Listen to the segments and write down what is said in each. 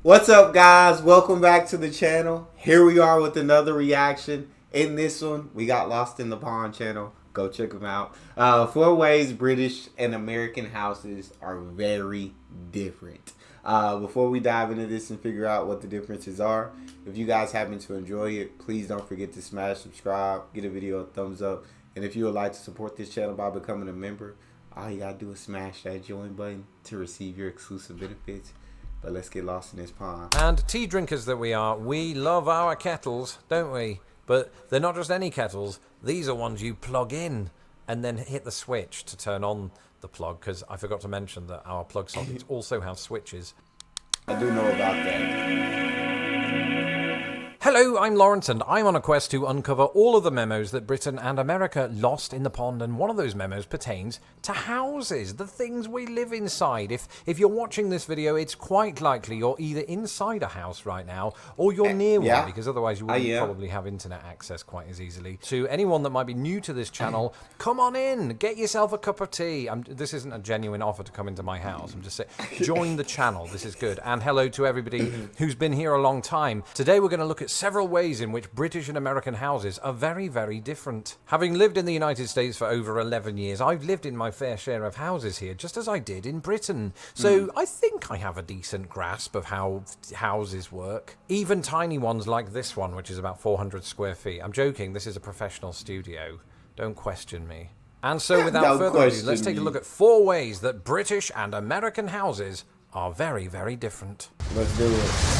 What's up, guys? Welcome back to the channel. Here we are with another reaction. In this one, we got Lost in the Pond channel. Go check them out. 4 ways British and American houses are very different. Before we dive into this and figure out what the differences are, if you guys happen to enjoy it, please don't forget to smash subscribe, get a video a thumbs up, and if you would like to support this channel by becoming a member, all you gotta do is smash that join button to receive your exclusive benefits. But let's get lost in this pond. And tea drinkers that we are, we love our kettles, don't we? But they're not just any kettles. These are ones you plug in and then hit the switch to turn on the plug, because I forgot to mention that our plug sockets also have switches. I do know about that. Hello, I'm Lawrence, and I'm on a quest to uncover all of the memos that Britain and America lost in the pond, and one of those memos pertains to houses, the things we live inside. If you're watching this video, it's quite likely you're either inside a house right now, or you're near one, because otherwise you wouldn't probably have internet access quite as easily. To anyone that might be new to this channel, come on in, get yourself a cup of tea. This isn't a genuine offer to come into my house. I'm just saying, join the channel, this is good. And hello to everybody who's been here a long time. Today we're going to look at several ways in which British and American houses are very, very different. Having lived in the United States for over 11 years, I've lived in my fair share of houses here, just as I did in Britain. So I think I have a decent grasp of how houses work. Even tiny ones like this one, which is about 400 square feet. I'm joking, this is a professional studio. Don't question me. And so without further ado, let's take a look at 4 ways that British and American houses are very, very different. Let's do it.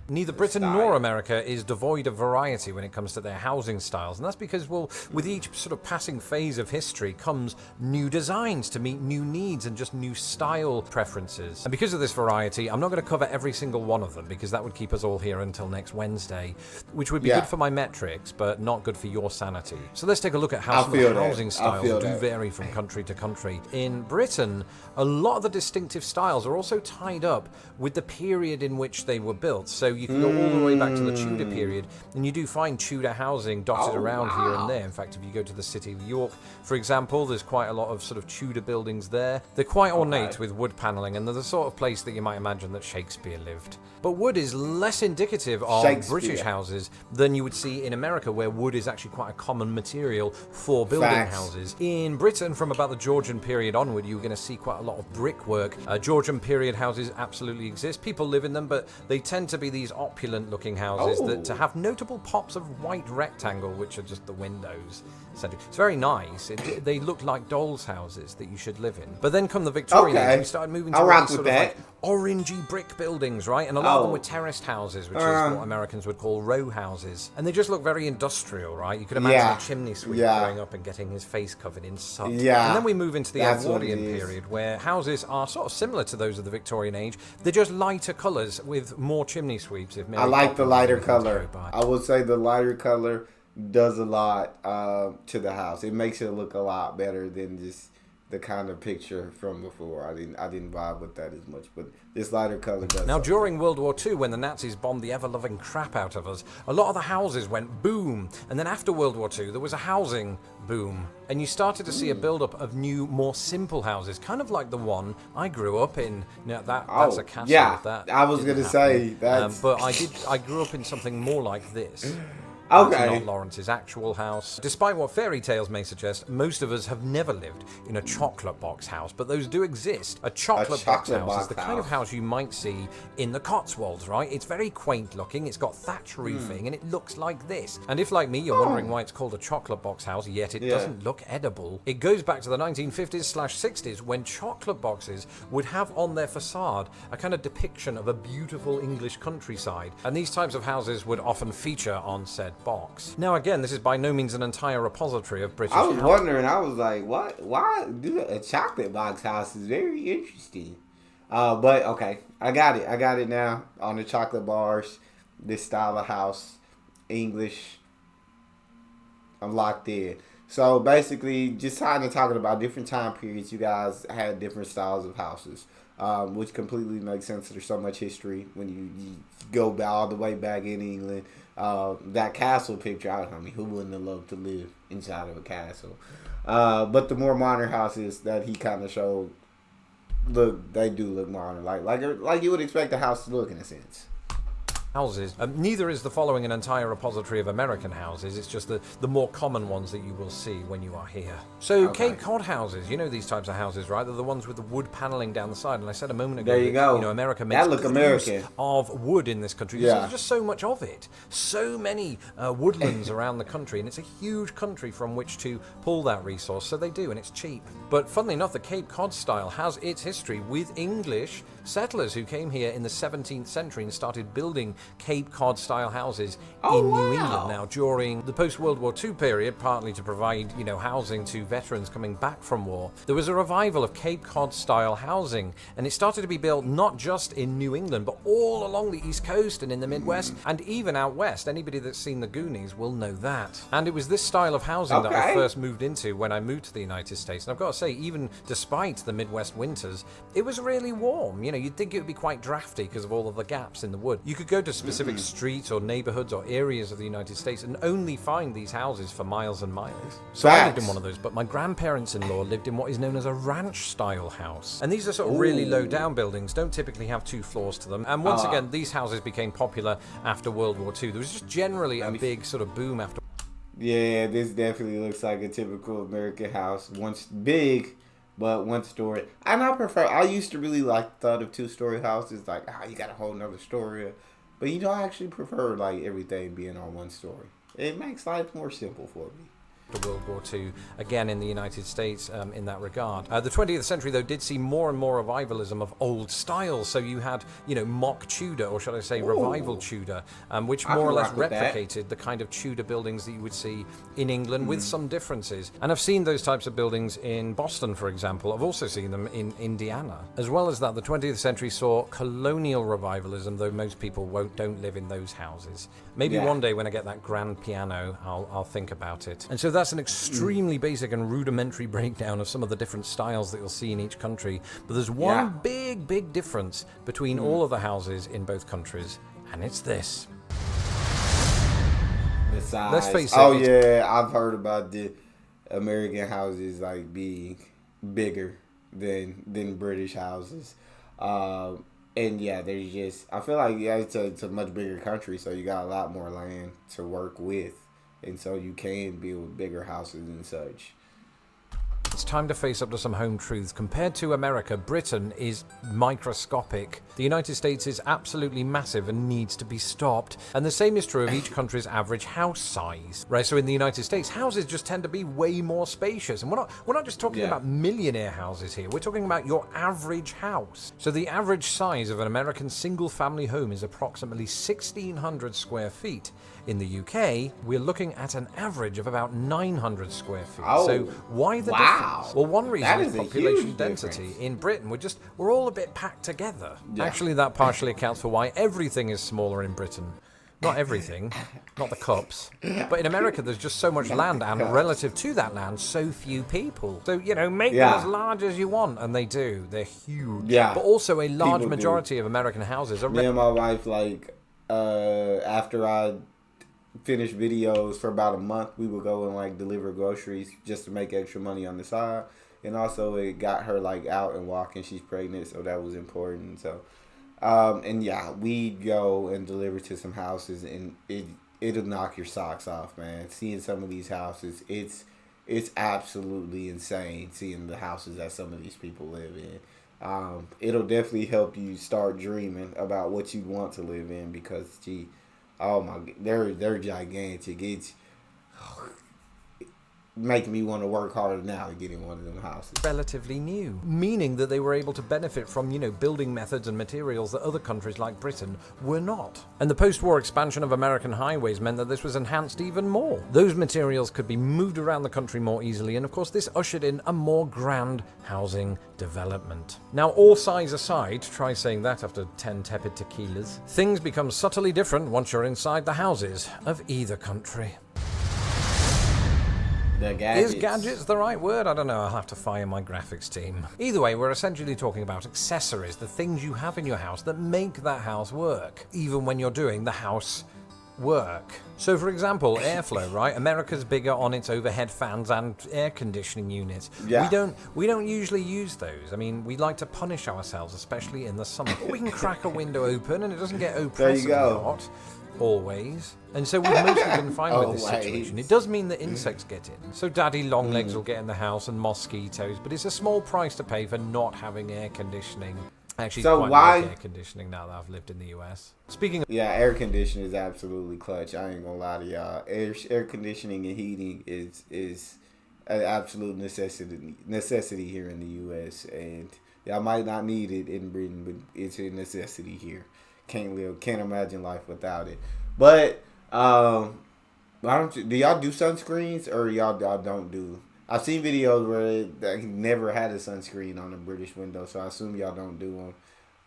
Neither Britain nor America is devoid of variety when it comes to their housing styles, and that's because, well, with each sort of passing phase of history comes new designs to meet new needs and just new style preferences. And because of this variety, I'm not going to cover every single one of them, because that would keep us all here until next Wednesday, which would be good for my metrics, but not good for your sanity. So let's take a look at how some of the housing styles do vary from country to country. In Britain, a lot of the distinctive styles are also tied up with the period in which they were built. So you can go all the way back to the Tudor period, and you do find Tudor housing dotted around here and there. In fact, if you go to the city of York, for example, there's quite a lot of sort of Tudor buildings there. They're quite ornate with wood paneling, and they're the sort of place that you might imagine that Shakespeare lived. But wood is less indicative of British houses than you would see in America, where wood is actually quite a common material for building houses. In Britain, from about the Georgian period onward, you're going to see quite a lot of brickwork. Georgian period houses absolutely exist. People live in them, but they tend to be these opulent looking houses that have notable pops of white rectangle, which are just the windows. It's very nice. They look like dolls' houses that you should live in. But then come the Victorian age, we started moving to these sort of like orangey brick buildings, right? And a lot of them were terraced houses, which is what Americans would call row houses. And they just look very industrial, right? You could imagine a chimney sweep going up and getting his face covered in soot. And then we move into the Edwardian period, where houses are sort of similar to those of the Victorian age. They're just lighter colours with more chimney sweeps. I like the lighter color. I would say the lighter color does a lot to the house. It makes it look a lot better than just the kind of picture from before. I didn't vibe with that as much, but this lighter color does. Now, during World War II, when the Nazis bombed the ever-loving crap out of us, a lot of the houses went boom. And then after World War II, there was a housing boom. And you started to see a build-up of new, more simple houses, kind of like the one I grew up in. Now, that's a castle. Yeah, that I was going to say that. But I grew up in something more like this. Okay. Not Lawrence's actual house. Despite what fairy tales may suggest, most of us have never lived in a chocolate box house, but those do exist. A chocolate box house is the kind of house you might see in the Cotswolds, right? It's very quaint looking, it's got thatch roofing, and it looks like this. And if, like me, you're wondering why it's called a chocolate box house, yet it doesn't look edible, it goes back to the 1950s/60s when chocolate boxes would have on their facade a kind of depiction of a beautiful English countryside. And these types of houses would often feature on said box. Now again, this is by no means an entire repository of British I was wondering, I was like, what? Why do a chocolate box house is very interesting. But okay, I got it now on the chocolate bars. This style of house, English. I'm locked in. So basically, just kind of talking about different time periods. You guys had different styles of houses, which completely makes sense. There's so much history when you go all the way back in England. That castle picture, I mean, who wouldn't have loved to live inside of a castle? But the more modern houses that he kind of showed they do look modern, like you would expect a house to look in a sense. Houses. Neither is the following an entire repository of American houses. It's just the more common ones that you will see when you are here. So Cape Cod houses, you know these types of houses, right? They're the ones with the wood paneling down the side. And I said a moment ago, there you go. You know, America makes American use of wood in this country. Yeah. There's just so much of it. So many woodlands around the country, and it's a huge country from which to pull that resource. So they do, and it's cheap. But funnily enough, the Cape Cod style has its history with English settlers who came here in the 17th century and started building Cape Cod style houses in New England. Now, during the post-World War II period, partly to provide, you know, housing to veterans coming back from war, there was a revival of Cape Cod style housing, and it started to be built not just in New England, but all along the East Coast and in the Midwest, and even out west. Anybody that's seen the Goonies will know that. And it was this style of housing that I first moved into when I moved to the United States. And I've got to say, even despite the Midwest winters, it was really warm. You know, you'd think it would be quite drafty because of all of the gaps in the wood. You could go to specific streets or neighborhoods or areas of the United States and only find these houses for miles and miles. So I lived in one of those, but my grandparents-in-law lived in what is known as a ranch-style house. And these are sort of really low-down buildings, don't typically have 2 floors to them. And once again, these houses became popular after World War II. There was just generally a big sort of boom after. Yeah, this definitely looks like a typical American house. Once big, but 1 story. And I used to really like the thought of 2-story houses, like, you got a whole nother story. But you know, I actually prefer like everything being on 1 story. It makes life more simple for me. World War II, again in the United States in that regard. The 20th century, though, did see more and more revivalism of old styles. So you had, you know, mock Tudor, or should I say revival Tudor, which more or less replicated the kind of Tudor buildings that you would see in England with some differences. And I've seen those types of buildings in Boston, for example. I've also seen them in Indiana. As well as that, the 20th century saw colonial revivalism, though most people don't live in those houses. Maybe one day when I get that grand piano, I'll think about it. And so that's an extremely basic and rudimentary breakdown of some of the different styles that you'll see in each country. But there's one big difference between all of the houses in both countries, and it's this. The size. Let's face it. Oh yeah, I've heard about the American houses like being bigger than British houses. And yeah, there's just, I feel like it's a much bigger country, so you got a lot more land to work with. And so you can build bigger houses and such. It's time to face up to some home truths. Compared to America, Britain is microscopic. The United States is absolutely massive and needs to be stopped. And the same is true of each country's average house size. Right, so in the United States, houses just tend to be way more spacious. And we're not just talking about millionaire houses here. We're talking about your average house. So the average size of an American single-family home is approximately 1,600 square feet. In the UK, we're looking at an average of about 900 square feet. So why the difference? Well, one reason is population density. In Britain, we're all a bit packed together. Actually, that partially accounts for why everything is smaller in Britain. Not everything, not the cups. But in America, there's just so much land, and relative to that land, so few people. So, you know, make them as large as you want, and they do. They're huge. Yeah. But also a large majority of American houses are... Me and my wife, like, after I finished videos for about a month, we would go and like deliver groceries just to make extra money on the side, and also it got her like out and walking. She's pregnant, so that was important. So and yeah, we'd go and deliver to some houses, and it'll knock your socks off, man. Seeing some of these houses, it's absolutely insane seeing the houses that some of these people live in. It'll definitely help you start dreaming about what you want to live in, because oh my, they're gigantic. It's making me want to work harder now to get in one of them houses. Relatively new, meaning that they were able to benefit from, you know, building methods and materials that other countries like Britain were not. And the post-war expansion of American highways meant that this was enhanced even more. Those materials could be moved around the country more easily, and of course this ushered in a more grand housing development. Now, all size aside, try saying that after 10 tepid tequilas, things become subtly different once you're inside the houses of either country. Is gadgets the right word? I don't know. I'll have to fire my graphics team. Either way, we're essentially talking about accessories, the things you have in your house that make that house work, even when you're doing the house work. So, for example, airflow, right? America's bigger on its overhead fans and air conditioning units. Yeah. We don't usually use those. I mean, we like to punish ourselves, especially in the summer. But we can crack a window open, and it doesn't get oppressively hot. Always. And so we've mostly been fine with this situation. It does mean that insects get in. So daddy longlegs will get in the house and mosquitoes, but it's a small price to pay for not having air conditioning. Actually, so quite why like air conditioning now that I've lived in the US. Speaking of... Yeah, air conditioning is absolutely clutch. I ain't gonna lie to y'all. Air conditioning and heating is an absolute necessity here in the US, and y'all might not need it in Britain, but it's a necessity here. Can't imagine life without it. But why don't you, do y'all do sunscreens, or y'all don't do? I've seen videos where they never had a sunscreen on the British window, so I assume y'all don't do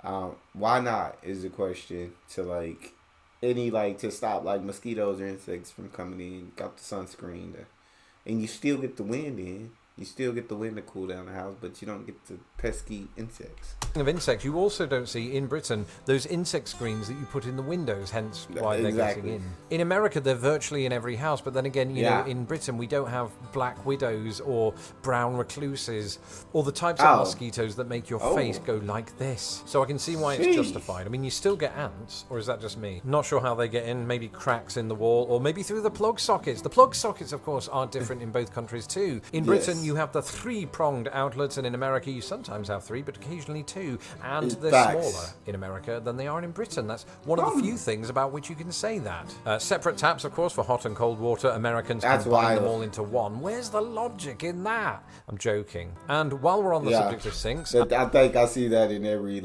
them. Why not is the question. To stop like mosquitoes or insects from coming in. Got the sunscreen, and you still get the wind in. You still get the wind to cool down the house, but you don't get the pesky insects. Speaking of insects, you also don't see in Britain those insect screens that you put in the windows, hence why they're getting in. In America, they're virtually in every house, but then again, you know, in Britain, we don't have black widows or brown recluses or the types of mosquitoes that make your face go like this. So I can see why it's justified. I mean, you still get ants, or is that just me? Not sure how they get in, maybe cracks in the wall, or maybe through the plug sockets. The plug sockets, of course, are different in both countries too. In Britain, you have the 3-pronged outlets, and in America you sometimes have 3, but occasionally 2, and they're smaller in America than they are in Britain. That's one of the few things about which you can say that. Separate taps, of course, for hot and cold water. Americans combine them all into one. Where's the logic in that? I'm joking. And while we're on the subject of sinks, I think I see that in every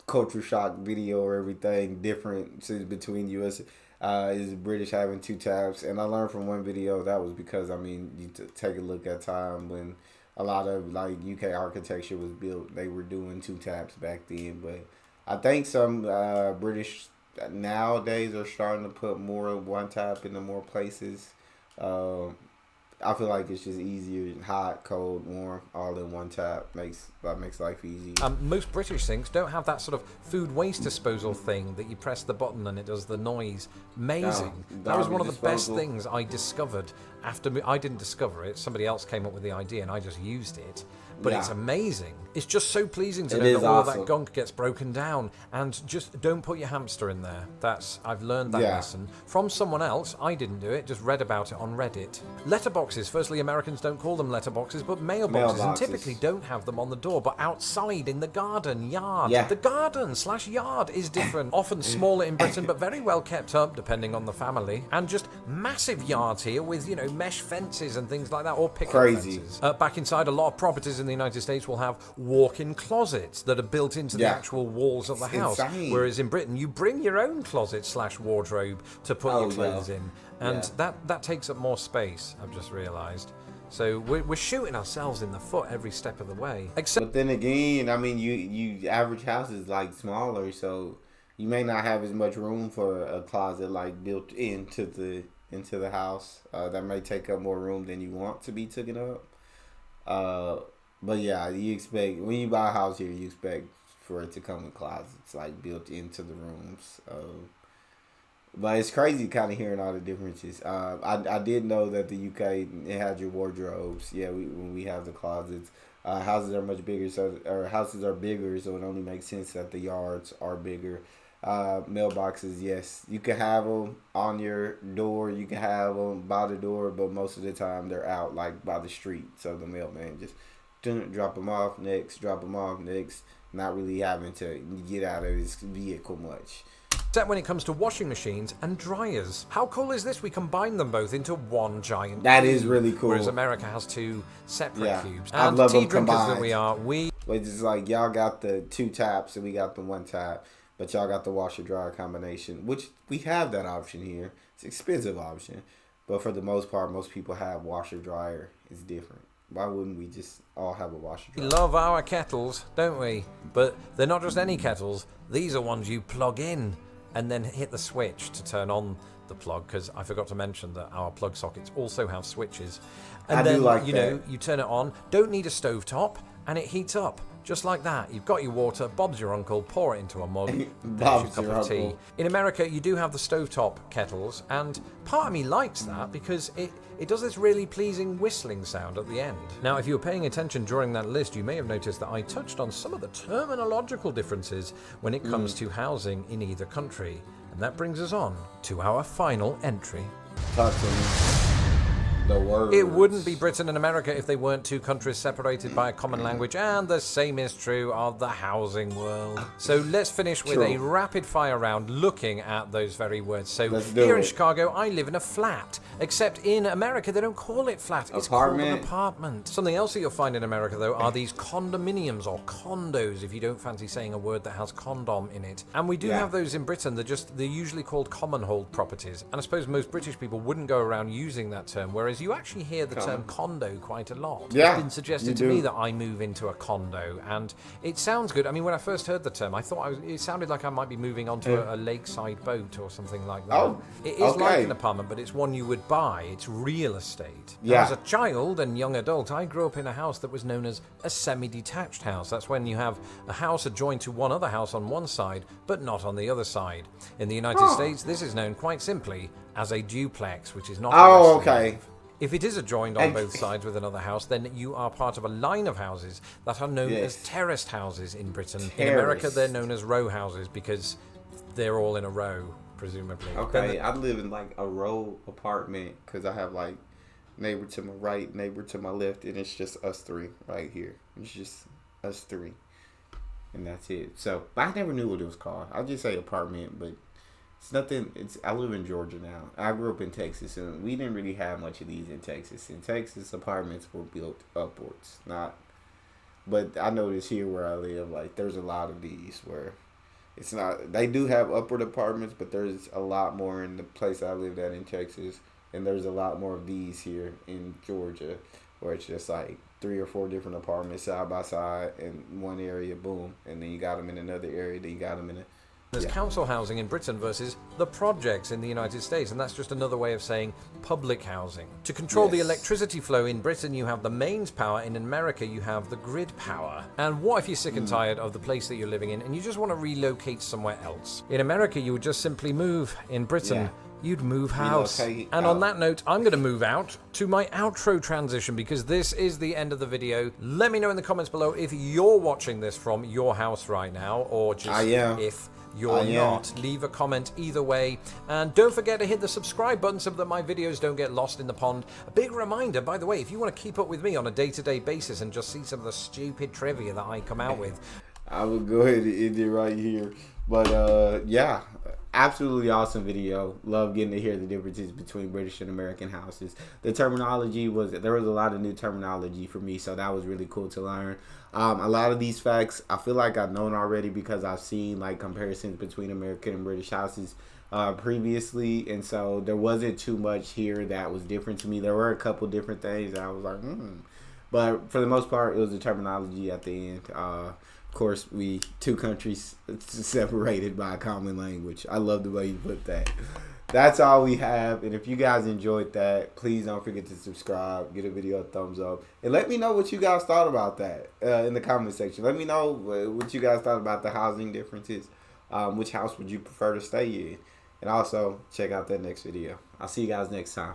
culture shock video or everything. Differences between US is British having 2 taps, and I learned from one video that was because you take a look at time when a lot of UK architecture was built, they were doing 2 taps back then. But I think some British nowadays are starting to put more of 1 tap into more places. I feel like it's just easier, hot, cold, warm, all in 1 tap. Makes life easy. Most British sinks don't have that sort of food waste disposal thing that you press the button and it does the noise. Amazing. That was one of the best things I discovered after I didn't discover it. Somebody else came up with the idea and I just used it. But it's amazing. It's just so pleasing to know that all that gunk gets broken down. And just don't put your hamster in there. I've learned that lesson from someone else. I didn't do it, just read about it on Reddit. Letterboxes. Firstly, Americans don't call them letterboxes, but mailboxes. And typically don't have them on the door, but outside in the garden, yard. Yeah. The garden/yard is different. Often smaller in Britain, but very well kept up, depending on the family. And just massive yards here with, mesh fences and things like that, or picket fences. Back inside, a lot of properties in the United States will have walk-in closets that are built into the actual walls of the house. Whereas in Britain, you bring your own closet/wardrobe to put your clothes in. And that takes up more space, I've just realised. So we're shooting ourselves in the foot every step of the way. But then again, you average house is smaller, so you may not have as much room for a closet built into the house. That may take up more room than you want to be taken up. But yeah, you expect when you buy a house here, you expect for it to come with closets built into the rooms. But it's crazy kind of hearing all the differences. I did know that the UK, it had your wardrobes. Yeah, when we have the closets. Houses are much bigger, so it only makes sense that the yards are bigger. Mailboxes, yes, you can have them on your door, you can have them by the door, but most of the time they're out by the street, so the mailman just drop them off next, not really having to get out of his vehicle much. Except when it comes to washing machines and dryers. How cool is this? We combine them both into one giant That cube, is really cool. Whereas America has 2 separate cubes. I And love tea them drinkers combined. that we are, It's just y'all got the 2 taps and we got the 1 tap, but y'all got the washer dryer combination, which we have that option here. It's an expensive option, but for the most part, most people have washer dryer. It's different. Why wouldn't we just all have a washer dryer? We love our kettles, don't we? But they're not just any kettles. These are ones you plug in and then hit the switch to turn on the plug, because I forgot to mention that our plug sockets also have switches. And then, you turn it on. Don't need a stovetop, and it heats up. Just like that, you've got your water, Bob's your uncle, pour it into a mug, Bob's there's your cup of tea. In America, you do have the stovetop kettles, and part of me likes that because it does this really pleasing whistling sound at the end. Now, if you were paying attention during that list, you may have noticed that I touched on some of the terminological differences when it comes to housing in either country. And that brings us on to our final entry. Talk to me. The words. It wouldn't be Britain and America if they weren't two countries separated by a common language, and the same is true of the housing world. So let's finish with a rapid fire round looking at those very words. So here in Chicago, I live in a flat, except in America they don't call it flat, it's called an apartment. Something else that you'll find in America though are these condominiums or condos, if you don't fancy saying a word that has condom in it. And we do have those in Britain. They're usually called common hold properties, and I suppose most British people wouldn't go around using that term, whereas you actually hear the term condo quite a lot. Yeah, it's been suggested to me that I move into a condo, and it sounds good. I mean, when I first heard the term, I thought it sounded like I might be moving onto a lakeside boat or something like that. Oh, it is like an apartment, but it's one you would buy. It's real estate. Yeah. As a child and young adult, I grew up in a house that was known as a semi-detached house. That's when you have a house adjoined to one other house on one side, but not on the other side. In the United States, this is known quite simply as a duplex, which is not If it is adjoined on both sides with another house, then you are part of a line of houses that are known as terraced houses in Britain. In America, they're known as row houses because they're all in a row, presumably. Okay, I live in like a row apartment because I have like neighbor to my right, neighbor to my left, and it's just us three right here. It's just us three, and that's it. So, but I never knew what it was called. I'll just say apartment, but it's nothing. I live in Georgia now. I grew up in Texas, and we didn't really have much of these in Texas. In Texas, apartments were built upwards, not. But I notice here where I live, like there's a lot of these where it's not. They do have upward apartments, but there's a lot more in the place I lived at in Texas, and there's a lot more of these here in Georgia, where it's just like 3 or 4 different apartments side by side in one area, boom, and then you got them in another area, then you got them in a. There's council housing in Britain versus the projects in the United States, and that's just another way of saying public housing. To control the electricity flow in Britain, you have the mains power. In America, you have the grid power. And what if you're sick and tired of the place that you're living in and you just want to relocate somewhere else? In America, you would just simply move. In Britain, you'd move house. And on that note, I'm going to move out to my outro transition because this is the end of the video. Let me know in the comments below if you're watching this from your house right now, or just if you're not. Leave a comment either way, and don't forget to hit the subscribe button so that my videos don't get lost in the pond. A big reminder, by the way, if you want to keep up with me on a day-to-day basis and just see some of the stupid trivia that I come out with, I will go ahead and end it right here. But yeah, absolutely awesome video. Love getting to hear the differences between British and American houses. The terminology there was a lot of new terminology for me, so that was really cool to learn. A lot of these facts I feel like I've known already because I've seen like comparisons between American and British houses previously, and so there wasn't too much here that was different to me. There were a couple different things that I was like, but for the most part, it was the terminology at the end. Of course, two countries separated by a common language. I love the way you put that. That's all we have. And if you guys enjoyed that, please don't forget to subscribe, give a video a thumbs up, and let me know what you guys thought about that in the comment section. Let me know what you guys thought about the housing differences. Which house would you prefer to stay in? And also, check out that next video. I'll see you guys next time.